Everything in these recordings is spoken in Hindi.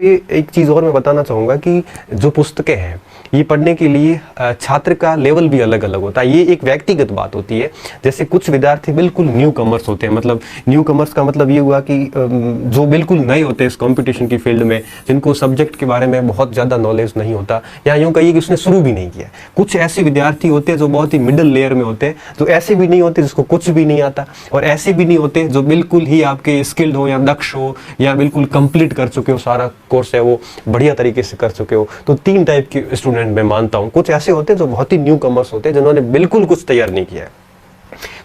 एक चीज़ और मैं बताना चाहूँगा कि जो पुस्तकें हैं ये पढ़ने के लिए छात्र का लेवल भी अलग अलग होता है। ये एक व्यक्तिगत बात होती है। जैसे कुछ विद्यार्थी बिल्कुल न्यू कमर्स होते हैं, मतलब न्यू कमर्स का मतलब ये हुआ कि जो बिल्कुल नए होते हैं इस कंपटीशन की फील्ड में, जिनको सब्जेक्ट के बारे में बहुत ज़्यादा नॉलेज नहीं होता, या यूँ कहिए कि उसने शुरू भी नहीं किया। कुछ ऐसे विद्यार्थी होते हैं जो बहुत ही मिडिल लेयर में होते हैं, जो ऐसे भी नहीं होते जिसको कुछ भी नहीं आता, और ऐसे भी नहीं होते जो बिल्कुल ही आपके स्किल्ड हो या दक्ष हो या बिल्कुल कंप्लीट कर चुके हो, सारा कोर्स है वो बढ़िया तरीके से कर चुके हो। तो 3 टाइप के स्टूडेंट मैं मानता हूँ। कुछ ऐसे होते हैं जो बहुत ही न्यू कमर्स होते हैं, जिन्होंने बिल्कुल कुछ तैयार नहीं किया है।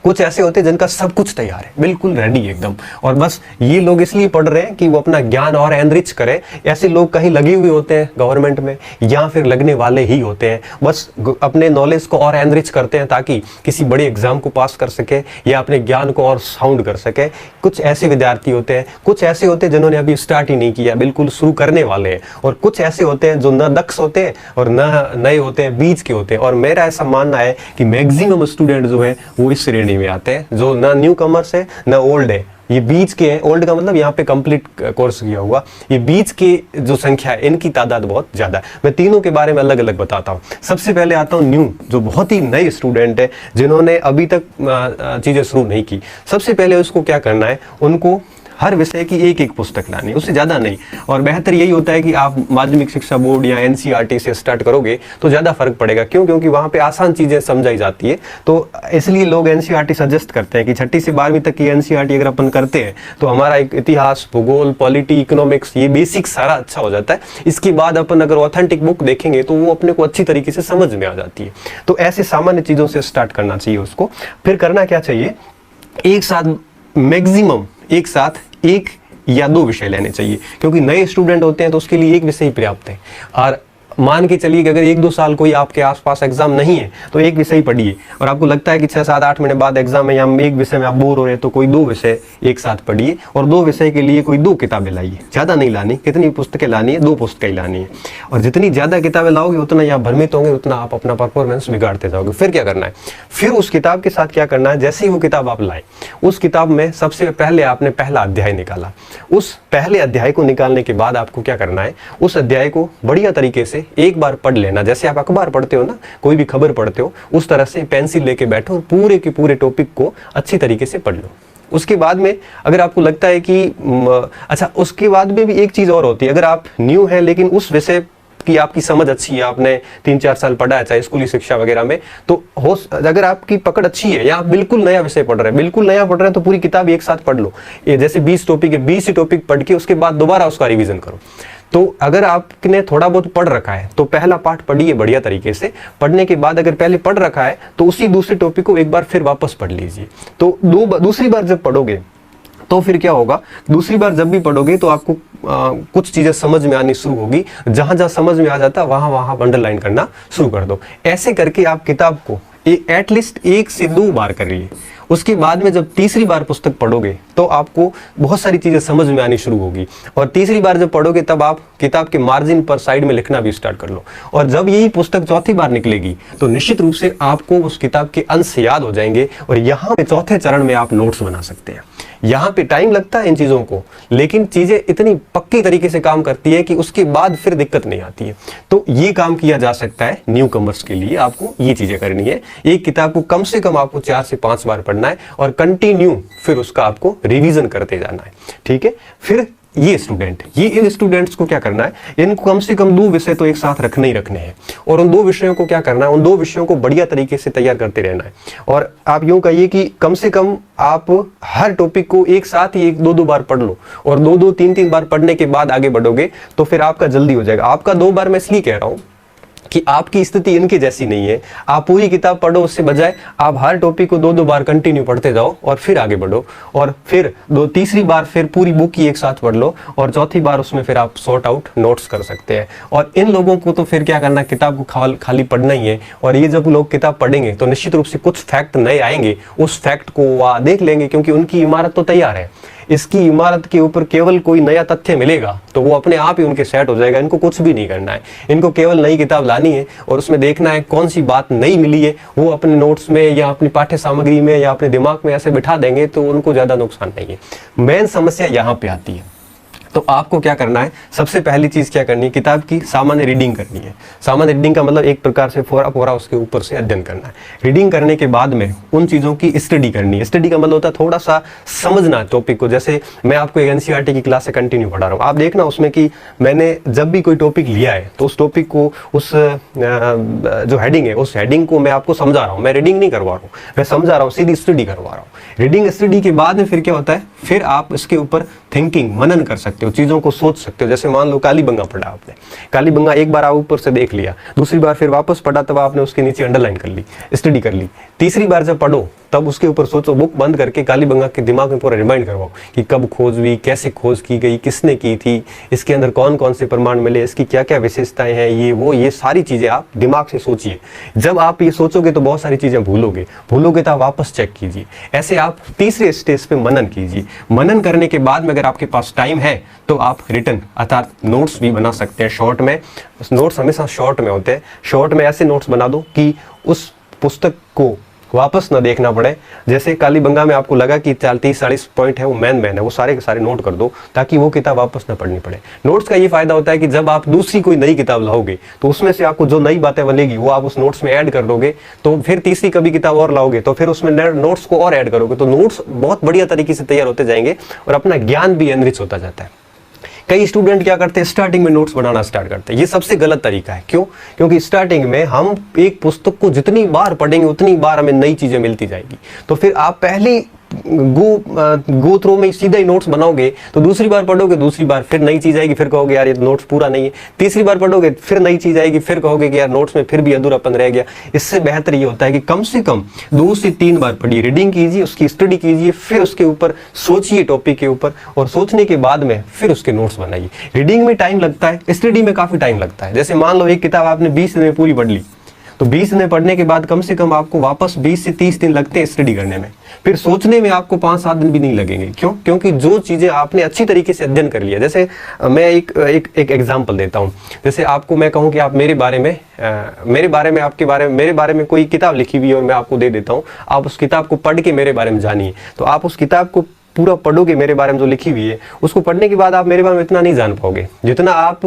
कुछ ऐसे होते हैं जिनका सब कुछ तैयार है, बिल्कुल रेडी एकदम, और बस ये लोग इसलिए पढ़ रहे हैं कि वो अपना ज्ञान और एनरिच करें। ऐसे लोग कहीं लगे हुए होते हैं गवर्नमेंट में, या फिर लगने वाले ही होते हैं, बस अपने नॉलेज को और एनरिच करते हैं ताकि किसी बड़े एग्जाम को पास कर सके या अपने ज्ञान को और साउंड कर सके। कुछ ऐसे विद्यार्थी होते हैं, कुछ ऐसे होते हैं जिन्होंने अभी स्टार्ट ही नहीं किया, बिल्कुल शुरू करने वाले हैं, और कुछ ऐसे होते हैं जो न दक्ष होते हैं और न नए होते हैं, बीच के होते हैं। और मेरा ऐसा मानना है कि मैक्सिमम स्टूडेंट जो है वो इस श्रेणी में आते हैं, जो ना न्यू कमर्स है ना ओल्ड है, ये बीच के हैं। ओल्ड का मतलब यहाँ पे कंप्लीट कोर्स किया हुआ, ये बीच की जो संख्या है इनकी तादाद बहुत ज्यादा है। मैं तीनों के बारे में अलग अलग बताता हूँ। सबसे पहले आता हूँ न्यू, जो बहुत ही नए स्टूडेंट है, जिन्होंने अभी तक चीजें शुरू नहीं की। सबसे पहले उसको क्या करना है, उनको हर विषय की एक एक पुस्तक लानी है, उससे ज़्यादा नहीं। और बेहतर यही होता है कि आप माध्यमिक शिक्षा बोर्ड या एनसीईआरटी से स्टार्ट करोगे तो ज़्यादा फर्क पड़ेगा। क्यों? क्योंकि वहाँ पे आसान चीज़ें समझाई जाती है। तो इसलिए लोग एनसीईआरटी सजेस्ट करते हैं कि 6ठी से 12वीं तक की एनसीईआरटी अगर अपन करते हैं तो हमारा एक इतिहास, भूगोल, पॉलिटी, इकोनॉमिक्स, ये बेसिक सारा अच्छा हो जाता है। इसके बाद अपन अगर ऑथेंटिक बुक देखेंगे तो वो अपने को अच्छी तरीके से समझ में आ जाती है। तो ऐसे सामान्य चीज़ों से स्टार्ट करना चाहिए उसको। फिर करना क्या चाहिए, एक साथ मैक्सिमम एक साथ 1 या 2 विषय लेने चाहिए, क्योंकि नए स्टूडेंट होते हैं तो उसके लिए एक विषय ही पर्याप्त है। और मान के चलिए कि अगर 1-2 साल कोई आपके आसपास एग्जाम नहीं है तो एक विषय ही पढ़िए, और आपको लगता है कि 6-7-8 महीने बाद एग्जाम है या एक विषय में आप बोर हो रहे हैं तो कोई 2 विषय एक साथ पढ़िए, और 2 विषय के लिए कोई 2 किताबें लाइए। ज़्यादा नहीं लानी, कितनी पुस्तकें लानी है, 2 पुस्तकें ही लानी है। और जितनी ज़्यादा किताबें लाओगे उतना ही आप भ्रमित होंगे, उतना आप अपना परफॉर्मेंस बिगाड़ते जाओगे। फिर क्या करना है, फिर उस किताब के साथ क्या करना है, जैसे ही वो किताब आप लाए, उस किताब में सबसे पहले आपने पहला अध्याय निकाला। उस पहले अध्याय को निकालने के बाद आपको क्या करना है, उस अध्याय को बढ़िया तरीके से एक बार पढ़ लेना। जैसे आप अखबार पढ़ते हो ना, कोई भी खबर पढ़ते हो, उस तरह से पेंसिल लेके बैठो और पूरे के पूरे टॉपिक को अच्छी तरीके से पढ़ लो। उसके बाद में अगर आपको लगता है कि अच्छा, उसके बाद में भी एक चीज़ और होती है। अगर आप न्यू है लेकिन उस विषय कि आपकी समझ अच्छी है, आपने 3-4 साल पढ़ा है चाहे स्कूली शिक्षा वगैरह में, तो हो अगर आपकी पकड़ अच्छी है या आप बिल्कुल नया विषय पढ़ रहे हैं, बिल्कुल नया पढ़ रहे हैं, तो पूरी किताब एक साथ पढ़ लो। ये जैसे 20 टॉपिक है, 20 ही टॉपिक पढ़ के उसके बाद दोबारा उसका रिवीजन करो। तो अगर आपने थोड़ा बहुत पढ़ रखा है तो पहला पार्ट पढ़िए बढ़िया तरीके से। पढ़ने के बाद अगर पहले पढ़ रखा है तो उसी दूसरे टॉपिक को एक बार फिर वापस पढ़ लीजिए। तो दूसरी बार जब पढ़ोगे तो फिर क्या होगा, दूसरी बार जब भी पढ़ोगे तो आपको कुछ चीजें समझ में आनी शुरू होगी। जहां जहां समझ में आ जाता वहां अंडरलाइन करना शुरू कर दो। ऐसे करके आप किताब को एटलीस्ट 1 से 2 बार करिए। उसके बाद में जब तीसरी बार पुस्तक पढ़ोगे तो आपको बहुत सारी चीजें समझ में आनी शुरू होगी, और तीसरी बार जब पढ़ोगे तब आप किताब के मार्जिन पर साइड में लिखना भी स्टार्ट कर लो। और जब यही पुस्तक चौथी बार निकलेगी तो निश्चित रूप से आपको उस किताब के अंश याद हो जाएंगे, और यहाँ पे चौथे चरण में आप नोट्स बना सकते हैं। यहाँ पे टाइम लगता है इन चीजों को, लेकिन चीजें इतनी पक्की तरीके से काम करती है कि उसके बाद फिर दिक्कत नहीं आती है। तो ये काम किया जा सकता है न्यू कमर्स के लिए। आपको ये चीजें करनी है, एक किताब को कम से कम आपको 4 से 5 बार पढ़ना है, और कंटिन्यू फिर उसका आपको रिवीजन करते जाना है। ठीक है। फिर ये इन स्टूडेंट्स को क्या करना है, इनको कम से कम 2 विषय तो एक साथ रखने ही रखने हैं, और उन 2 विषयों को क्या करना है, उन 2 विषयों को बढ़िया तरीके से तैयार करते रहना है। और आप यूं कहिए कि कम से कम आप हर टॉपिक को एक साथ ही 1-2 बार पढ़ लो, और 2-2, 3-3 बार पढ़ने के बाद आगे बढ़ोगे तो फिर आपका जल्दी हो जाएगा। आपका 2 बार मैं इसलिए कह रहा हूं कि आपकी स्थिति इनके जैसी नहीं है। आप पूरी किताब पढ़ो, उससे बजाय आप हर टॉपिक को 2-2 बार कंटिन्यू पढ़ते जाओ और फिर आगे बढ़ो, और फिर तीसरी बार फिर पूरी बुक ही एक साथ पढ़ लो, और चौथी बार उसमें फिर आप सॉर्ट आउट नोट्स कर सकते हैं। और इन लोगों को तो फिर क्या करना, किताब को खाली पढ़ना ही है। और ये जब लोग किताब पढ़ेंगे तो निश्चित रूप से कुछ फैक्ट नए आएंगे, उस फैक्ट को वह देख लेंगे, क्योंकि उनकी इमारत तो तैयार है। इसकी इमारत के ऊपर केवल कोई नया तथ्य मिलेगा तो वो अपने आप ही उनके सेट हो जाएगा। इनको कुछ भी नहीं करना है, इनको केवल नई किताब लानी है और उसमें देखना है कौन सी बात नई मिली है, वो अपने नोट्स में या अपनी पाठ्य सामग्री में या अपने दिमाग में ऐसे बिठा देंगे तो उनको ज्यादा नुकसान नहीं है। मेन समस्या यहाँ पे आती है, तो आपको क्या करना है, सबसे पहली चीज क्या करनी है, किताब की सामान्य रीडिंग करनी है। सामान्य रीडिंग का मतलब एक प्रकार से फोरा फोरा उसके ऊपर से अध्ययन करना है। रीडिंग करने के बाद में उन चीजों की स्टडी करनी है। स्टडी का मतलब होता है थोड़ा सा समझना टॉपिक को। जैसे मैं आपको एक एनसीईआरटी की क्लास से कंटिन्यू पढ़ा रहा हूँ, आप देखना उसमें कि मैंने जब भी कोई टॉपिक लिया है तो उस टॉपिक को, उस जो हेडिंग है उस हेडिंग को मैं आपको समझा रहा हूँ, मैं रीडिंग नहीं करवा रहा हूँ, मैं समझा रहा हूँ, सीधी स्टडी करवा रहा हूँ। रीडिंग स्टडी के बाद में फिर क्या होता है, फिर आप इसके ऊपर थिंकिंग मनन कर सकते हो, चीजों को सोच सकते हो। जैसे मान लो कालीबंगा पढ़ा आपने, कालीबंगा एक बार आप ऊपर से देख लिया, दूसरी बार फिर वापस पढ़ा तब आपने उसके नीचे अंडरलाइन कर ली, स्टडी कर ली। तीसरी बार जब पढ़ो तब उसके ऊपर सोचो, बुक बंद करके कालीबंगा के दिमाग में पूरा रिमाइंड करवाओ कि कब खोज हुई, कैसे खोज की गई, किसने की थी, इसके अंदर कौन कौन से प्रमाण मिले, इसकी क्या क्या विशेषताएं हैं, ये वो, ये सारी चीजें आप दिमाग से सोचिए। जब आप ये सोचोगे तो बहुत सारी चीजें भूलोगे तो आप वापस चेक कीजिए। ऐसे आप तीसरे स्टेज पे मनन कीजिए। मनन करने के बाद में अगर आपके पास टाइम है तो आप रिटर्न अर्थात नोट्स भी बना सकते हैं। शॉर्ट में नोट्स हमेशा शॉर्ट में होते हैं, शॉर्ट में ऐसे नोट्स बना दो कि उस पुस्तक को वापस ना देखना पड़े। जैसे कालीबंगा में आपको लगा कि 30-40 पॉइंट है वो मेन है, वो सारे के सारे नोट कर दो ताकि वो किताब वापस ना पढ़नी पड़े। नोट्स का ये फायदा होता है कि जब आप दूसरी कोई नई किताब लाओगे तो उसमें से आपको जो नई बातें बनेगी वो आप उस नोट्स में ऐड कर दोगे, तो फिर तीसरी कभी किताब और लाओगे तो फिर उसमें नोट्स को और ऐड करोगे, तो नोट्स बहुत बढ़िया तरीके से तैयार होते जाएंगे और अपना ज्ञान भी एनरिच होता जाता है। कई स्टूडेंट क्या करते हैं, स्टार्टिंग में नोट्स बनाना स्टार्ट करते हैं। ये सबसे गलत तरीका है। क्यों? क्योंकि स्टार्टिंग में हम एक पुस्तक को जितनी बार पढ़ेंगे उतनी बार हमें नई चीजें मिलती जाएगी, तो फिर आप पहले गो थ्रो में सीधा ही नोट्स बनाओगे तो दूसरी बार पढ़ोगे, दूसरी बार फिर नई चीज आएगी, फिर कहोगे यार ये नोट्स पूरा नहीं है। तीसरी बार पढ़ोगे फिर नई चीज आएगी, फिर कहोगे कि यार नोट्स में फिर भी अधूरापन रह गया। इससे बेहतर ये होता है कि कम से कम 2 से 3 बार पढ़िए, रीडिंग कीजिए, उसकी स्टडी कीजिए, फिर उसके ऊपर सोचिए टॉपिक के ऊपर, और सोचने के बाद में फिर उसके नोट्स बनाइए। रीडिंग में टाइम लगता है, स्टडी में काफी टाइम लगता है। जैसे मान लो एक किताब आपने 20 दिन में पूरी पढ़ ली, तो 20 दिन पढ़ने के बाद कम से कम आपको वापस 20 से 30 दिन लगते हैं स्टडी करने में, फिर सोचने में आपको 5-7 दिन भी नहीं लगेंगे। क्यों? क्योंकि जो चीजें आपने अच्छी तरीके से अध्ययन कर लिया। जैसे मैं एक एग्जांपल देता हूं। जैसे आपको मैं कहूं कि आप मेरे बारे में कोई किताब लिखी हुई है और मैं आपको दे देता हूं, आप उस किताब को पढ़ के मेरे बारे में जानिए, तो आप उस किताब को पूरा पढ़ोगे मेरे बारे में जो लिखी हुई है, उसको पढ़ने के बाद आप मेरे बारे में इतना नहीं जान पाओगे जितना आप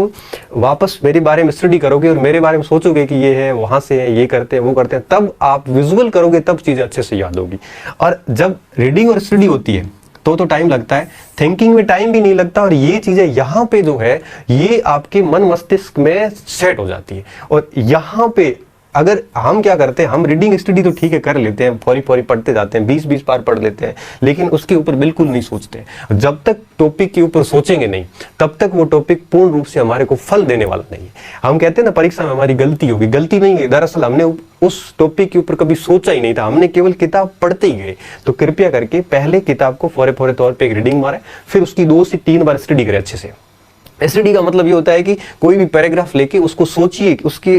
वापस मेरे बारे में स्टडी करोगे और मेरे बारे में सोचोगे कि ये है, वहां से है, ये करते हैं, वो करते हैं, तब आप विजुअल करोगे, तब चीजें अच्छे से याद होगी। और जब रीडिंग और स्टडी होती है तो टाइम लगता है, थिंकिंग में टाइम भी नहीं लगता, और ये चीजें यहाँ पे जो है ये आपके मन मस्तिष्क में सेट हो जाती है। और यहाँ पे अगर हम क्या करते हैं, हम रीडिंग स्टडी तो ठीक है कर लेते हैं, फौरी फौरी पढ़ते जाते हैं, 20-20 बार पढ़ लेते हैं, लेकिन उसके ऊपर बिल्कुल नहीं सोचते। जब तक टॉपिक के ऊपर सोचेंगे नहीं तब तक वो टॉपिक पूर्ण रूप से हमारे को फल देने वाला नहीं है। हम कहते हैं ना परीक्षा में हमारी गलती होगी, गलती नहीं है, दरअसल हमने उस टॉपिक के ऊपर कभी सोचा ही नहीं था, हमने केवल किताब पढ़ते ही गए। तो कृपया करके पहले किताब को फौरे फौरे तौर पर एक रीडिंग मारे, फिर उसकी 2 से 3 बार स्टडी करें अच्छे से। स्टडी का मतलब ये होता है कि कोई भी पैराग्राफ लेके उसको सोचिए,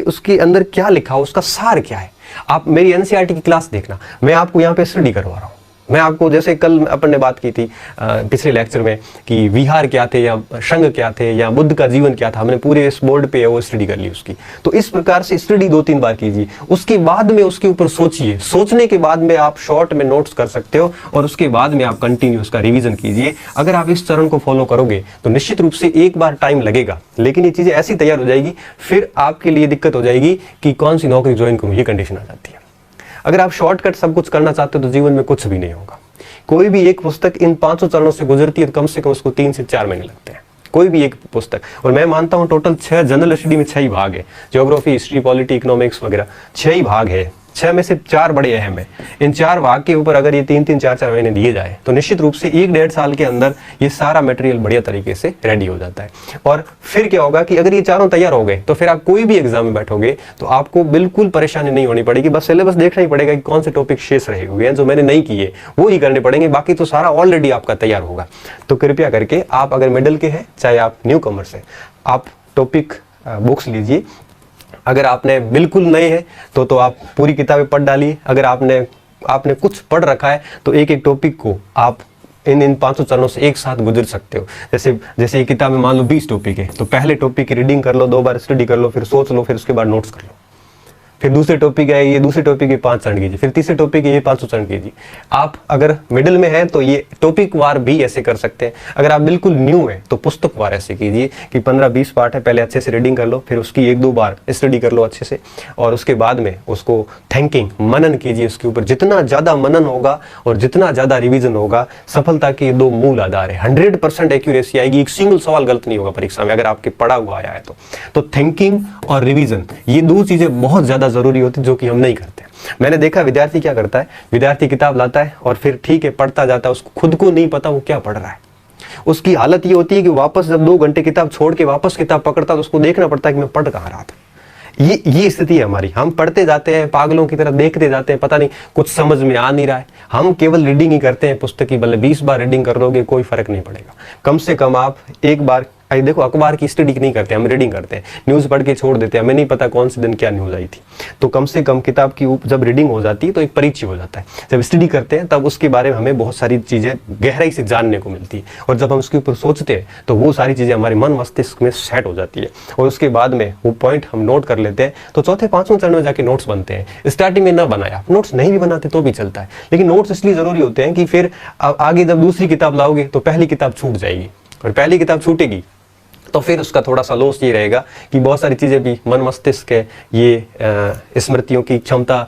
उसके अंदर क्या लिखा हो, उसका सार क्या है। आप मेरी एनसीईआरटी की क्लास देखना, मैं आपको यहाँ पे स्टडी करवा रहा हूँ। मैं आपको, जैसे कल अपन ने बात की थी पिछले लेक्चर में कि विहार क्या थे या संघ क्या थे या बुद्ध का जीवन क्या था, हमने पूरे इस बोर्ड पे वो स्टडी कर ली उसकी। तो इस प्रकार से स्टडी 2-3 बार कीजिए, उसके बाद में उसके ऊपर सोचिए, सोचने के बाद में आप शॉर्ट में नोट्स कर सकते हो, और उसके बाद में आप कंटिन्यू उसका रिवीजन कीजिए। अगर आप इस चरण को फॉलो करोगे तो निश्चित रूप से एक बार टाइम लगेगा, लेकिन ये चीजें ऐसी तैयार हो जाएगी, फिर आपके लिए दिक्कत हो जाएगी कि कौन सी नौकरी ज्वाइन करूं, ये कंडीशन आ जाती है। अगर आप शॉर्टकट सब कुछ करना चाहते हो तो जीवन में कुछ भी नहीं होगा। कोई भी एक पुस्तक इन 500 चरणों से गुजरती है तो कम से कम उसको 3 से 4 महीने लगते हैं, कोई भी एक पुस्तक। और मैं मानता हूं टोटल 6 जनरल स्टडी में 6 ही भाग है, ज्योग्राफी, हिस्ट्री, पॉलिटी, इकोनॉमिक्स वगैरह 6 ही भाग है। 6 में से 4 बड़े अहम है। इन 4 भाग के ऊपर अगर ये 3-3, 4-4 महीने दिए जाए तो निश्चित रूप से 1-1.5 साल के अंदर ये सारा मटेरियल बढ़िया तरीके से रेडी हो जाता है। और फिर क्या होगा कि अगर ये चारों तैयार हो गए तो फिर आप कोई भी एग्जाम में बैठोगे तो आपको बिल्कुल परेशानी नहीं होनी पड़ेगी। बस सिलेबस देखना ही पड़ेगा कि कौन से टॉपिक शेष रहे हुए हैं जो मैंने नहीं किए, वो ही करने पड़ेंगे, बाकी तो सारा ऑलरेडी आपका तैयार होगा। तो कृपया करके आप अगर मिडिल के हैं चाहे आप न्यू कमर्स हैं, आप टॉपिक बुक्स लीजिए। अगर आपने बिल्कुल नए हैं तो आप पूरी किताबें पढ़ डालिए। अगर आपने कुछ पढ़ रखा है तो एक एक टॉपिक को आप इन 500 चरणों से एक साथ गुजर सकते हो। जैसे ये किताब में मान लो 20 टॉपिक है तो पहले टॉपिक की रीडिंग कर लो, 2 बार स्टडी कर लो, फिर सोच लो, फिर उसके बाद नोट्स कर लो। फिर दूसरे टॉपिक है, ये दूसरे टॉपिक के 5 चरण कीजिए, फिर तीसरे टॉपिक ये 500 चरण कीजिए। आप अगर मिडिल में हैं तो ये टॉपिक वार भी ऐसे कर सकते हैं। अगर आप बिल्कुल न्यू हैं तो पुस्तक वार ऐसे कीजिए कि 15-20 पार्ट है, पहले अच्छे से रीडिंग कर लो, फिर उसकी 1-2 बार स्टडी कर लो अच्छे से, और उसके बाद में उसको थिंकिंग मनन कीजिए उसके ऊपर। जितना ज्यादा मनन होगा और जितना ज्यादा रिवीजन होगा, सफलता के 2 मूल आधार है। 100% एक्यूरेसी आएगी, एक सिंगल सवाल गलत नहीं होगा परीक्षा में अगर आपके पढ़ा हुआ आया है तो थिंकिंग और रिवीजन, ये 2 चीजें बहुत ज्यादा जरूरी होती है, जो कि हम नहीं करते। मैंने देखा विद्यार्थी क्या करता है, विद्यार्थी किताब लाता है और फिर ठीक है पढ़ता जाता है, उसको खुद को नहीं पता वो क्या पढ़ रहा है। उसकी हालत ये होती है कि वापस जब 2 घंटे किताब छोड़ के वापस किताब पकड़ता तो उसको देखना पड़ता है कि मैं पढ़ कहाँ रहा था। ये स्थिति है हमारी। हम पढ़ते जाते हैं, पागलों की तरह देखते जाते हैं, पता नहीं कुछ समझ में आ नहीं रहा है। हम केवल रीडिंग ही करते हैं पुस्तक की, भले 20 बार रीडिंग कर लोगे कोई फर्क नहीं पड़ेगा। कम से कम आप एक बार, देखो अखबार की स्टडी नहीं करते, हम रीडिंग करते हैं, न्यूज़ पढ़ के छोड़ देते हैं, हमें नहीं पता कौन से दिन क्या न्यूज़ आई थी। तो कम से कम किताब की जब रीडिंग हो जाती है तो एक परिचय हो जाता है। जब स्टडी करते हैं तब उसके बारे में हमें बहुत सारी चीज़ें गहराई से जानने को मिलती है, और जब हम उसके ऊपर सोचते हैं तो वो सारी चीज़ें हमारे मन मस्तिष्क में सेट हो जाती है, और उसके बाद में वो पॉइंट हम नोट कर लेते हैं। तो चौथे 5वें चरण में जाके नोट्स बनते हैं। स्टार्टिंग में ना बनाया, नोट्स नहीं भी बनाते तो भी चलता है, लेकिन नोट्स इसलिए जरूरी होते हैं कि फिर आगे जब दूसरी किताब लाओगे तो पहली किताब छूट जाएगी, और पहली किताब छूटेगी तो फिर उसका थोड़ा सा लॉस ये रहेगा कि बहुत सारी चीज़ें भी मन मस्तिष्क है, ये स्मृतियों की क्षमता,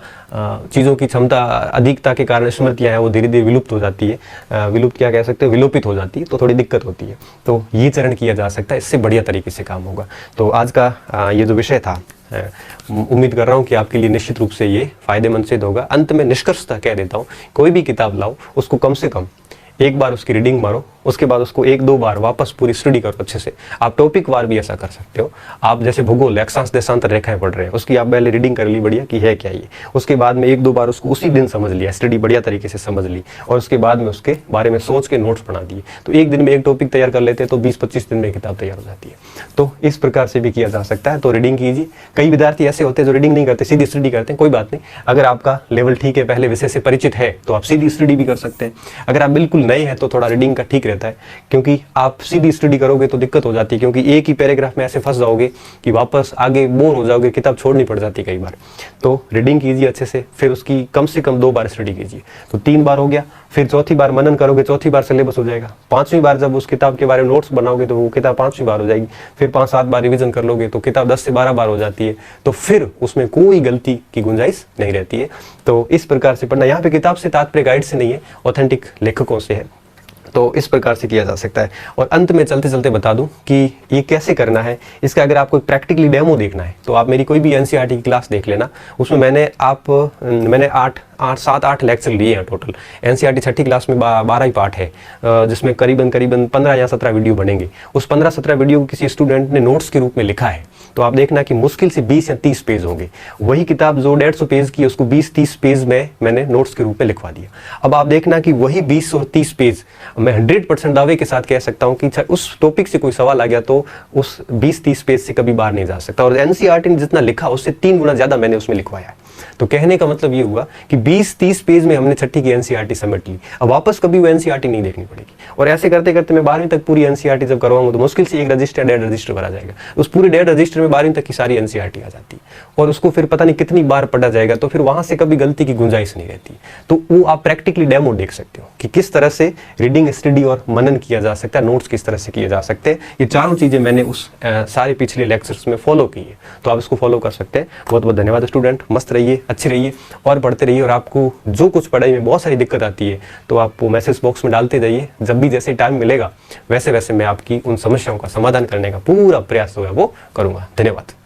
चीज़ों की क्षमता अधिकता के कारण स्मृतियाँ हैं वो धीरे धीरे विलुप्त हो जाती है। विलुप्त क्या कह सकते हैं, विलोपित हो जाती है, तो थोड़ी दिक्कत होती है। तो ये चरण किया जा सकता है, इससे बढ़िया तरीके से काम होगा। तो आज का ये जो विषय था, उम्मीद कर रहा हूँ कि आपके लिए निश्चित रूप से ये फायदेमंद सिद्ध होगा। अंत में निष्कर्षतः कह देता हूँ, कोई भी किताब लाओ उसको कम से कम एक बार उसकी रीडिंग मारो, उसके बाद उसको 1-2 बार वापस पूरी स्टडी करो अच्छे से। आप टॉपिक वार भी ऐसा कर सकते हो। आप जैसे भूगोल, अक्षांश देशांतर रेखाएं पढ़ रहे हैं, उसकी आप पहले रीडिंग कर ली बढ़िया कि है क्या ये, उसके बाद में 1-2 बार उसको उसी दिन समझ लिया, स्टडी बढ़िया तरीके से समझ ली, और उसके बाद में उसके बारे में सोच के नोट्स बना दिए। तो एक दिन में एक टॉपिक तैयार कर लेते हैं तो 20-25 दिन में किताब तैयार हो जाती है। तो इस प्रकार से भी किया जा सकता है। तो रीडिंग कीजिए। कई विद्यार्थी ऐसे होते हैं जो रीडिंग नहीं करते, सीधी स्टडी करते हैं। कोई बात नहीं, अगर आपका लेवल ठीक है, पहले विषय से परिचित है, तो आप सीधी स्टडी भी कर सकते हैं। अगर आप बिल्कुल नए हैं तो थोड़ा रीडिंग का ठीक रहता है, क्योंकि आप सीधी स्टडी करोगे तो दिक्कत हो जाती है, क्योंकि एक ही पैराग्राफ में ऐसे फंस जाओगे कि वापस आगे बोर हो जाओगे, किताब छोड़नी पड़ जाती है कई बार। तो रीडिंग कीजिए अच्छे से, फिर उसकी कम से कम 2 बार स्टडी कीजिए, तो 3 बार हो गया। फिर चौथी बार मनन करोगे, चौथी बार सिलेबस हो जाएगा। 5वीं बार जब उस किताब के बारे में नोट्स बनाओगे तो वो किताब 5वीं बार हो जाएगी। फिर 5-7 बार रिवीजन कर लोगे तो किताब 10 से 12 बार हो जाती है। तो फिर उसमें कोई गलती की गुंजाइश नहीं रहती है। तो इस प्रकार से पढ़ना। यहाँ पे किताब से तात्पर्य गाइड से नहीं है, ऑथेंटिक लेखकों से है। तो इस प्रकार से किया जा सकता है। और अंत में चलते चलते बता दूं कि ये कैसे करना है। इसका अगर आपको प्रैक्टिकली डेमो देखना है तो आप मेरी कोई भी एनसीईआरटी की क्लास देख लेना। उसमें मैंने 7-8 लेक्चर लिए हैं टोटल। एनसीईआरटी 6ठी क्लास में 12 ही पार्ट है, जिसमें करीबन 15 या 17 वीडियो बनेंगे। उस 15-17 वीडियो को किसी स्टूडेंट ने नोट्स के रूप में लिखा है। तो आप देखना कि मुश्किल से 20 या 30 पेज होंगे। वही किताब जो 150 पेज की, उसको 20-30 पेज में मैंने नोट्स के रूप में लिखवा दिया। अब आप देखना कि वही 20 और 30 पेज मैं 100% दावे के साथ कह सकता हूं कि उस टॉपिक से कोई सवाल आ गया तो उस 20-30 पेज से कभी बाहर नहीं जा सकता। और एनसीईआरटी ने जितना लिखा उससे 3 गुना ज्यादा मैंने उसमें लिखवाया है। तो कहने का मतलब ये हुआ कि 20-30 पेज में हमने 6ठी की एनसीईआरटी समेट ली। अब वापस कभी वो एनसीईआरटी नहीं देखनी पड़ेगी। और ऐसे करते करते मैं 12वीं तक पूरी एनसीईआरटी जब करवाऊंगा तो मुश्किल से 1 रजिस्टर 1.5 रजिस्टर भरा जाएगा। उस पूरे 1.5 रजिस्टर में 12वीं तक की सारी एनसीईआरटी आ जाती है, और उसको फिर पता नहीं कितनी बार पढ़ा जाएगा। तो फिर वहां से कभी गलती की गुंजाइश नहीं रहती। तो वो आप प्रैक्टिकली डेमो देख सकते हो कि किस तरह से रीडिंग, स्टडी और मनन किया जा सकता है, नोट्स किस तरह से किए जा सकते हैं। ये चारों चीजें मैंने उस सारे पिछले लेक्चर्स में फॉलो की है, तो आप इसको फॉलो कर सकते हैं। बहुत बहुत धन्यवाद स्टूडेंट। मस्त रहिए, अच्छे रहिए और पढ़ते रहिए। और आपको जो कुछ पढ़ाई में बहुत सारी दिक्कत आती है तो आप वो मैसेज बॉक्स में डालते जाइए। जब भी जैसे टाइम मिलेगा वैसे वैसे मैं आपकी उन समस्याओं का समाधान करने का पूरा प्रयास जो है वो करूंगा। धन्यवाद।